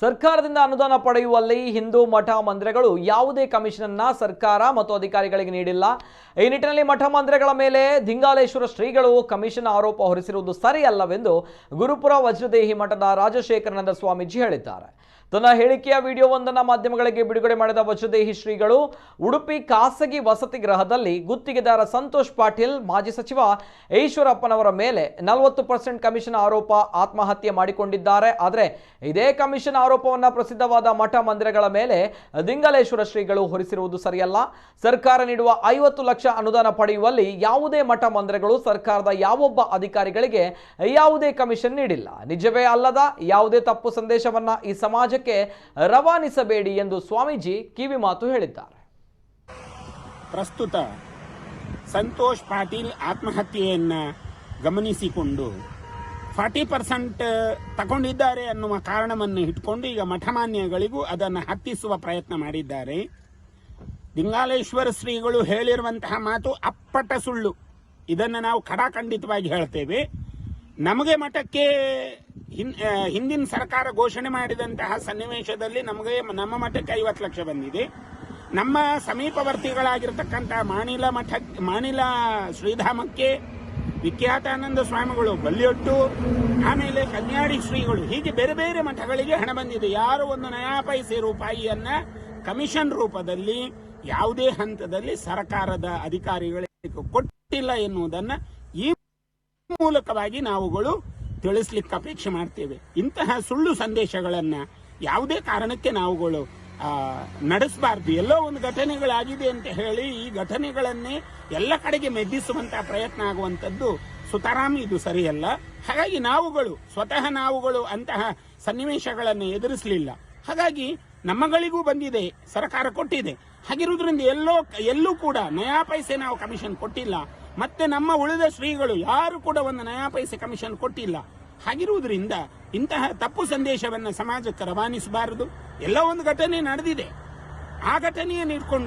ಸರ್ಕಾರದಿಂದ ಅನುದಾನ ಪಡೆಯುವಲ್ಲಿ ಹಿಂದೂ ಮಠ ಮಂದಿರಗಳು ಯಾವುದೇ ಕಮಿಷನ್ ಅನ್ನು ಸರ್ಕಾರ ಮತ್ತು ಅಧಿಕಾರಿಗಳಿಗೆ ನೀಡಿಲ್ಲ. ಈ ನಿಟ್ಟಿನಲ್ಲಿ ಮಠ ಮಂದಿರಗಳ ಮೇಲೆ ದಿಂಗಾಲೇಶ್ವರ ಶ್ರೀಗಳು ಕಮಿಷನ್ ಆರೋಪ ಹೊರಿಸಿರುವುದು ಸರಿಯಲ್ಲವೆಂದು ಗುರುಪುರ ವಜ್ರದೇಹಿ ಮಠದ ರಾಜಶೇಖರಾನಂದ ಸ್ವಾಮೀಜಿ ಹೇಳಿದ್ದಾರೆ. ತನ್ನ ಹೇಳಿಕೆಯ ವಿಡಿಯೋವೊಂದನ್ನು ಮಾಧ್ಯಮಗಳಿಗೆ ಬಿಡುಗಡೆ ಮಾಡಿದ ವಜ್ರದೇಹಿ ಶ್ರೀಗಳು ಉಡುಪಿ ಖಾಸಗಿ ವಸತಿ ಗೃಹದಲ್ಲಿ ಗುತ್ತಿಗೆದಾರ ಸಂತೋಷ್ ಪಾಟೀಲ್, ಮಾಜಿ ಸಚಿವ ಈಶ್ವರಪ್ಪನವರ ಮೇಲೆ 40% ಕಮಿಷನ್ ಆರೋಪ ಆತ್ಮಹತ್ಯೆ ಮಾಡಿಕೊಂಡಿದ್ದಾರೆ. ಆದರೆ ಇದೇ ಕಮಿಷನ್ ಆರೋಪವನ್ನು ಪ್ರಸಿದ್ಧವಾದ ಮಠ ಮಂದಿರಗಳ ಮೇಲೆ ದಿಂಗಾಲೇಶ್ವರ ಶ್ರೀಗಳು ಹೊರಿಸಿರುವುದು ಸರಿಯಲ್ಲ. ಸರ್ಕಾರ ನೀಡುವ 50 ಲಕ್ಷ ಅನುದಾನ ಪಡೆಯುವಲ್ಲಿ ಯಾವುದೇ ಮಠ ಮಂದಿರಗಳು ಸರ್ಕಾರದ ಯಾವೊಬ್ಬ ಅಧಿಕಾರಿಗಳಿಗೆ ಯಾವುದೇ ಕಮಿಷನ್ ನೀಡಿಲ್ಲ. ನಿಜವೇ ಅಲ್ಲದ ಯಾವುದೇ ತಪ್ಪು ಸಂದೇಶವನ್ನ ಈ ಸಮಾಜಕ್ಕೆ ರವಾನಿಸಬೇಡಿ ಎಂದು ಸ್ವಾಮೀಜಿ ಕಿವಿ ಮಾತು ಹೇಳಿದ್ದಾರೆ. ಪ್ರಸ್ತುತ ಸಂತೋಷ್ ಪಾಟೀಲ್ ಆತ್ಮಹತ್ಯೆಯನ್ನ ಗಮನಿಸಿಕೊಂಡು 40% ತಗೊಂಡಿದ್ದಾರೆ ಅನ್ನುವ ಕಾರಣವನ್ನು ಇಟ್ಕೊಂಡು ಈಗ ಮಠಮಾನ್ಯಗಳಿಗೂ ಅದನ್ನು ಹತ್ತಿಸುವ ಪ್ರಯತ್ನ ಮಾಡಿದ್ದಾರೆ. ದಿಂಗಾಲೇಶ್ವರ ಶ್ರೀಗಳು ಹೇಳಿರುವಂತಹ ಮಾತು ಅಪ್ಪಟ ಸುಳ್ಳು. ಇದನ್ನು ನಾವು ಖಡಾಖಂಡಿತವಾಗಿ ಹೇಳ್ತೇವೆ. ನಮಗೆ ಮಠಕ್ಕೆ ಹಿಂದಿನ ಸರ್ಕಾರ ಘೋಷಣೆ ಮಾಡಿದಂತಹ ಸನ್ನಿವೇಶದಲ್ಲಿ ನಮ್ಮ ಮಠಕ್ಕೆ 50 ಲಕ್ಷ ಬಂದಿದೆ. ನಮ್ಮ ಸಮೀಪವರ್ತಿಗಳಾಗಿರ್ತಕ್ಕಂಥ ಮಾಣಿಲ ಶ್ರೀಧಾಮಕ್ಕೆ ವಿಖ್ಯಾತಾನಂದ ಸ್ವಾಮಿಗಳು ಬಲ್ಲಿಯೊಟ್ಟು, ಆಮೇಲೆ ಕನ್ಯಾಡಿ ಶ್ರೀಗಳು, ಹೀಗೆ ಬೇರೆ ಬೇರೆ ಮಠಗಳಿಗೆ ಹಣ ಬಂದಿದೆ. ಯಾರು ಒಂದು ನಯಾ ಪೈಸೆ ರೂಪಾಯಿಯನ್ನ ಕಮಿಷನ್ ರೂಪದಲ್ಲಿ ಯಾವುದೇ ಹಂತದಲ್ಲಿ ಸರ್ಕಾರದ ಅಧಿಕಾರಿಗಳಿಗೆ ಕೊಟ್ಟಿಲ್ಲ ಎನ್ನುವುದನ್ನ ಈ ಮೂಲಕವಾಗಿ ನಾವುಗಳು ತಿಳಿಸ್ಲಿಕ್ಕೆ ಅಪೇಕ್ಷೆ ಮಾಡ್ತೇವೆ. ಇಂತಹ ಸುಳ್ಳು ಸಂದೇಶಗಳನ್ನ ಯಾವುದೇ ಕಾರಣಕ್ಕೆ ನಾವುಗಳು ನಡೆಸಬಾರ್ದು. ಎಲ್ಲೋ ಒಂದು ಘಟನೆಗಳಾಗಿದೆ ಅಂತ ಹೇಳಿ ಈ ಘಟನೆಗಳನ್ನೇ ಎಲ್ಲ ಕಡೆಗೆ ಮೆದ್ದಿಸುವಂತಹ ಪ್ರಯತ್ನ ಆಗುವಂಥದ್ದು ಸುತರಾಮ್ ಇದು ಸರಿಯಲ್ಲ. ಹಾಗಾಗಿ ಸ್ವತಃ ನಾವುಗಳು ಅಂತಹ ಸನ್ನಿವೇಶಗಳನ್ನು ಎದುರಿಸಲಿಲ್ಲ. ಹಾಗಾಗಿ ನಮ್ಮಗಳಿಗೂ ಬಂದಿದೆ, ಸರ್ಕಾರ ಕೊಟ್ಟಿದೆ. ಹಾಗಿರುವುದರಿಂದ ಎಲ್ಲೂ ಕೂಡ ನಯಾ ಪೈಸೆ ನಾವು ಕಮಿಷನ್ ಕೊಟ್ಟಿಲ್ಲ. ಮತ್ತೆ ನಮ್ಮ ಉಳಿದ ಶ್ರೀಗಳು ಯಾರು ಕೂಡ ಒಂದು ನಯಾ ಪೈಸೆ ಕಮಿಷನ್ ಕೊಟ್ಟಿಲ್ಲ. ಹಾಗಿರುವುದರಿಂದ ಇಂತಹ ತಪ್ಪು ಸಂದೇಶವನ್ನು ಸಮಾಜಕ್ಕೆ ರವಾನಿಸಬಾರದು. ಎಲ್ಲ ಒಂದು ಘಟನೆ ನಡೆದಿದೆ, ಆ ಘಟನೆಯನ್ನು ಇಟ್ಕೊಂಡು